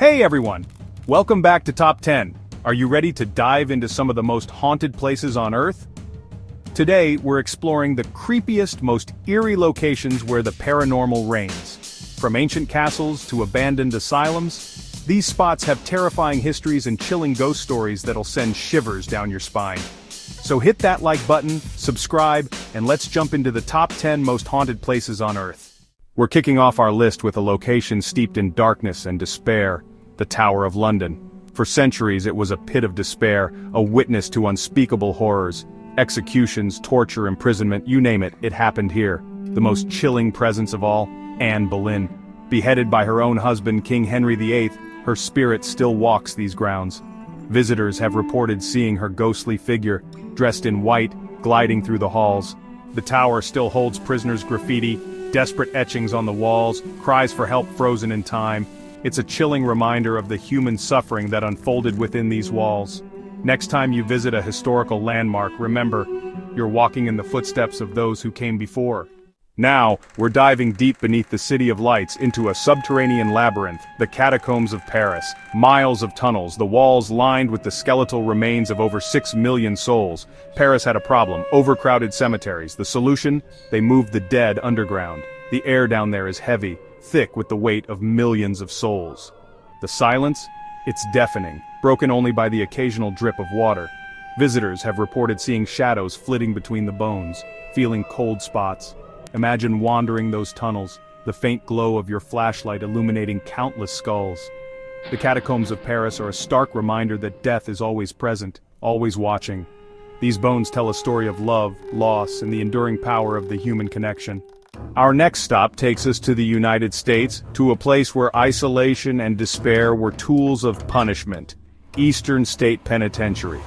Hey everyone! Welcome back to Top 10. Are you ready to dive into some of the most haunted places on Earth? Today, we're exploring the creepiest, most eerie locations where the paranormal reigns. From ancient castles to abandoned asylums, these spots have terrifying histories and chilling ghost stories that'll send shivers down your spine. So hit that like button, subscribe, and let's jump into the top 10 most haunted places on Earth. We're kicking off our list with a location steeped in darkness and despair, the Tower of London. For centuries it was a pit of despair, a witness to unspeakable horrors. Executions, torture, imprisonment, you name it, it happened here. The most chilling presence of all, Anne Boleyn. Beheaded by her own husband, King Henry VIII, her spirit still walks these grounds. Visitors have reported seeing her ghostly figure, dressed in white, gliding through the halls. The tower still holds prisoners' graffiti, desperate etchings on the walls, cries for help frozen in time. It's a chilling reminder of the human suffering that unfolded within these walls. Next time you visit a historical landmark, remember, you're walking in the footsteps of those who came before. Now, we're diving deep beneath the City of Lights into a subterranean labyrinth, the Catacombs of Paris. Miles of tunnels, the walls lined with the skeletal remains of over 6 million souls. Paris had a problem: overcrowded cemeteries. The solution? They moved the dead underground. The air down there is heavy, thick with the weight of millions of souls. The silence? It's deafening, broken only by the occasional drip of water. Visitors have reported seeing shadows flitting between the bones, feeling cold spots. Imagine wandering those tunnels, the faint glow of your flashlight illuminating countless skulls. The Catacombs of Paris are a stark reminder that death is always present, always watching. These bones tell a story of love, loss, and the enduring power of the human connection. Our next stop takes us to the United States, to a place where isolation and despair were tools of punishment: Eastern State Penitentiary.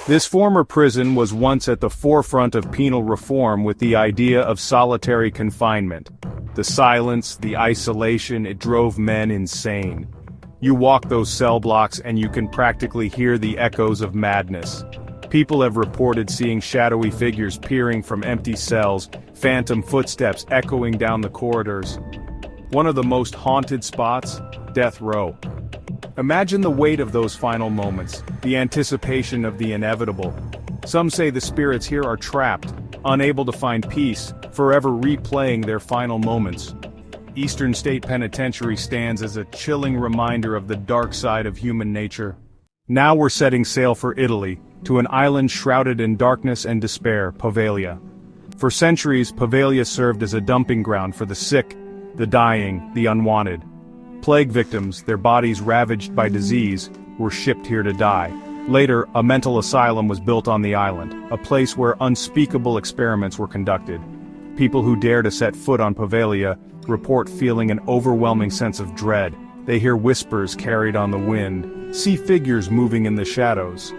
This former prison was once at the forefront of penal reform with the idea of solitary confinement. The silence, the isolation, it drove men insane. You walk those cell blocks and you can practically hear the echoes of madness. People have reported seeing shadowy figures peering from empty cells, phantom footsteps echoing down the corridors. One of the most haunted spots? Death Row. Imagine the weight of those final moments, the anticipation of the inevitable. Some say the spirits here are trapped, unable to find peace, forever replaying their final moments. Eastern State Penitentiary stands as a chilling reminder of the dark side of human nature. Now we're setting sail for Italy, to an island shrouded in darkness and despair, Poveglia. For centuries, Poveglia served as a dumping ground for the sick, the dying, the unwanted. Plague victims, their bodies ravaged by disease, were shipped here to die. Later, a mental asylum was built on the island, a place where unspeakable experiments were conducted. People who dare to set foot on Poveglia report feeling an overwhelming sense of dread. They hear whispers carried on the wind, see figures moving in the shadows.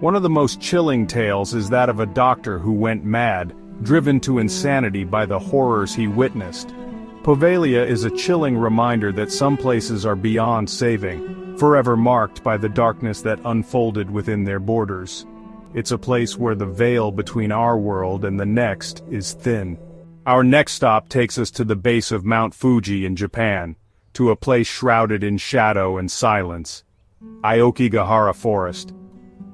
One of the most chilling tales is that of a doctor who went mad, driven to insanity by the horrors he witnessed. Poveglia is a chilling reminder that some places are beyond saving, forever marked by the darkness that unfolded within their borders. It's a place where the veil between our world and the next is thin. Our next stop takes us to the base of Mount Fuji in Japan, to a place shrouded in shadow and silence: Aokigahara Forest.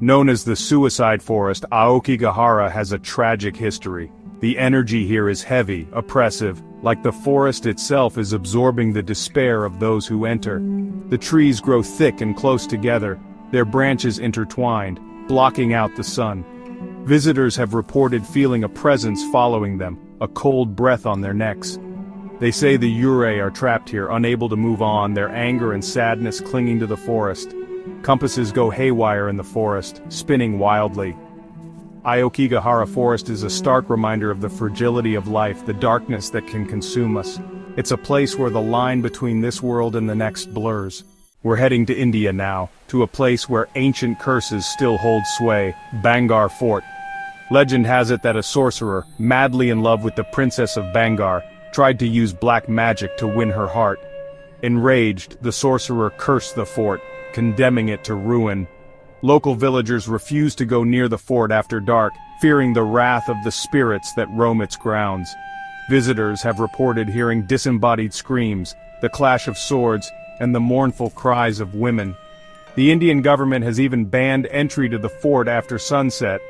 Known as the Suicide Forest, Aokigahara has a tragic history. The energy here is heavy, oppressive, like the forest itself is absorbing the despair of those who enter. The trees grow thick and close together, their branches intertwined, blocking out the sun. Visitors have reported feeling a presence following them, a cold breath on their necks. They say the Yurei are trapped here, unable to move on, their anger and sadness clinging to the forest. Compasses go haywire in the forest, spinning wildly. Aokigahara Forest is a stark reminder of the fragility of life, the darkness that can consume us. It's a place where the line between this world and the next blurs. We're heading to India now, to a place where ancient curses still hold sway: Bhangarh Fort. Legend has it that a sorcerer, madly in love with the princess of Bhangarh, tried to use black magic to win her heart. Enraged, the sorcerer cursed the fort, condemning it to ruin. Local villagers refuse to go near the fort after dark, fearing the wrath of the spirits that roam its grounds. Visitors have reported hearing disembodied screams, the clash of swords, and the mournful cries of women. The Indian government has even banned entry to the fort after sunset.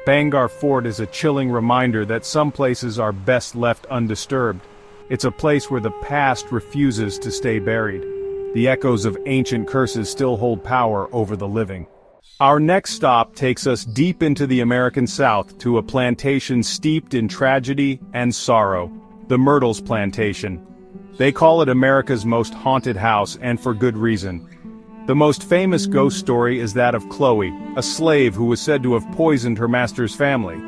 Bhangarh Fort is a chilling reminder that some places are best left undisturbed. It's a place where the past refuses to stay buried. The echoes of ancient curses still hold power over the living. Our next stop takes us deep into the American South to a plantation steeped in tragedy and sorrow, the Myrtles Plantation. They call it America's most haunted house, and for good reason. The most famous ghost story is that of Chloe, a slave who was said to have poisoned her master's family.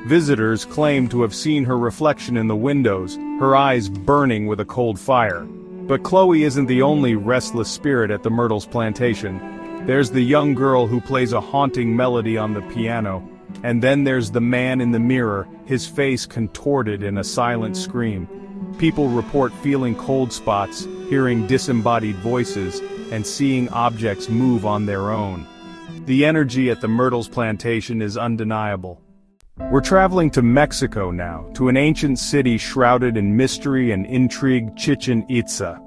Visitors claim to have seen her reflection in the windows, her eyes burning with a cold fire. But Chloe isn't the only restless spirit at the Myrtles Plantation. There's the young girl who plays a haunting melody on the piano. And then there's the man in the mirror, his face contorted in a silent scream. People report feeling cold spots, hearing disembodied voices, and seeing objects move on their own. The energy at the Myrtles Plantation is undeniable. We're traveling to Mexico now, to an ancient city shrouded in mystery and intrigue, Chichen Itza.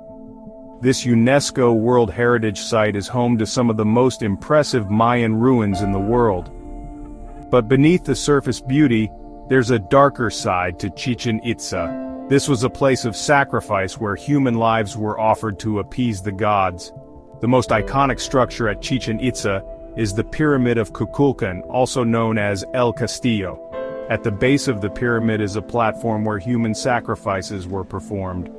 This UNESCO World Heritage Site is home to some of the most impressive Mayan ruins in the world. But beneath the surface beauty, there's a darker side to Chichen Itza. This was a place of sacrifice where human lives were offered to appease the gods. The most iconic structure at Chichen Itza is the Pyramid of Kukulkan, also known as El Castillo. At the base of the pyramid is a platform where human sacrifices were performed.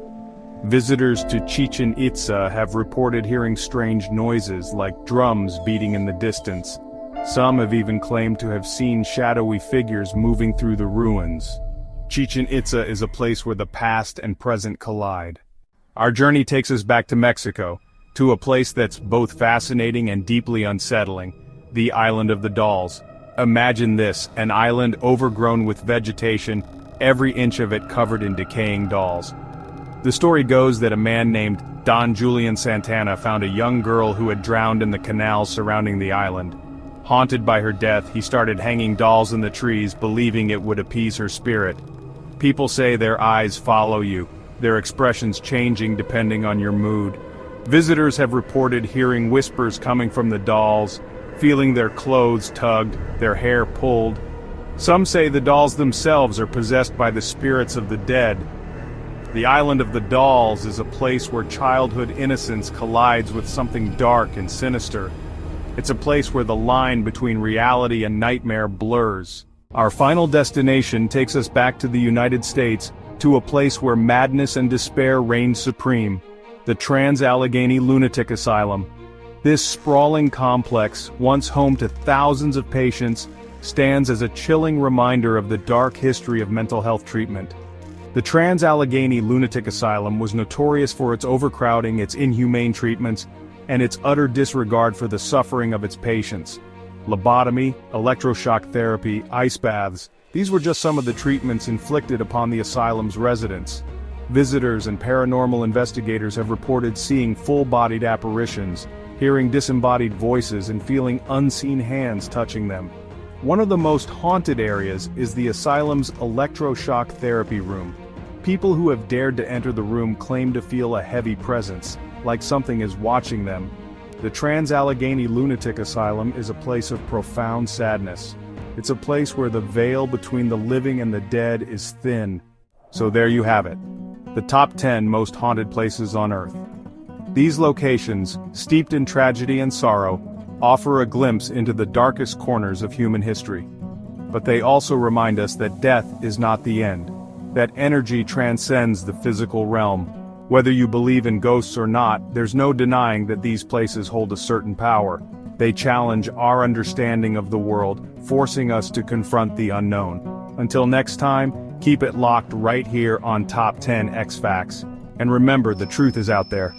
Visitors to Chichen Itza have reported hearing strange noises like drums beating in the distance. Some have even claimed to have seen shadowy figures moving through the ruins. Chichen Itza is a place where the past and present collide. Our journey takes us back to Mexico, to a place that's both fascinating and deeply unsettling, the Island of the Dolls. Imagine this, an island overgrown with vegetation, every inch of it covered in decaying dolls. The story goes that a man named Don Julian Santana found a young girl who had drowned in the canals surrounding the island. Haunted by her death, he started hanging dolls in the trees, believing it would appease her spirit. People say their eyes follow you, their expressions changing depending on your mood. Visitors have reported hearing whispers coming from the dolls, feeling their clothes tugged, their hair pulled. Some say the dolls themselves are possessed by the spirits of the dead. The Island of the Dolls is a place where childhood innocence collides with something dark and sinister. It's a place where the line between reality and nightmare blurs. Our final destination takes us back to the United States, to a place where madness and despair reign supreme, the Trans-Allegheny Lunatic Asylum. This sprawling complex, once home to thousands of patients, stands as a chilling reminder of the dark history of mental health treatment. The Trans-Allegheny Lunatic Asylum was notorious for its overcrowding, its inhumane treatments, and its utter disregard for the suffering of its patients. Lobotomy, electroshock therapy, ice baths, these were just some of the treatments inflicted upon the asylum's residents. Visitors and paranormal investigators have reported seeing full-bodied apparitions, hearing disembodied voices and feeling unseen hands touching them. One of the most haunted areas is the asylum's electroshock therapy room. People who have dared to enter the room claim to feel a heavy presence, like something is watching them. The Trans-Allegheny Lunatic Asylum is a place of profound sadness. It's a place where the veil between the living and the dead is thin. So there you have it. The top 10 most haunted places on Earth. These locations, steeped in tragedy and sorrow, offer a glimpse into the darkest corners of human history. But they also remind us that death is not the end, that energy transcends the physical realm. Whether you believe in ghosts or not, there's no denying that these places hold a certain power. They challenge our understanding of the world, forcing us to confront the unknown. Until next time, keep it locked right here on Top 10 X Facts. And remember, the truth is out there.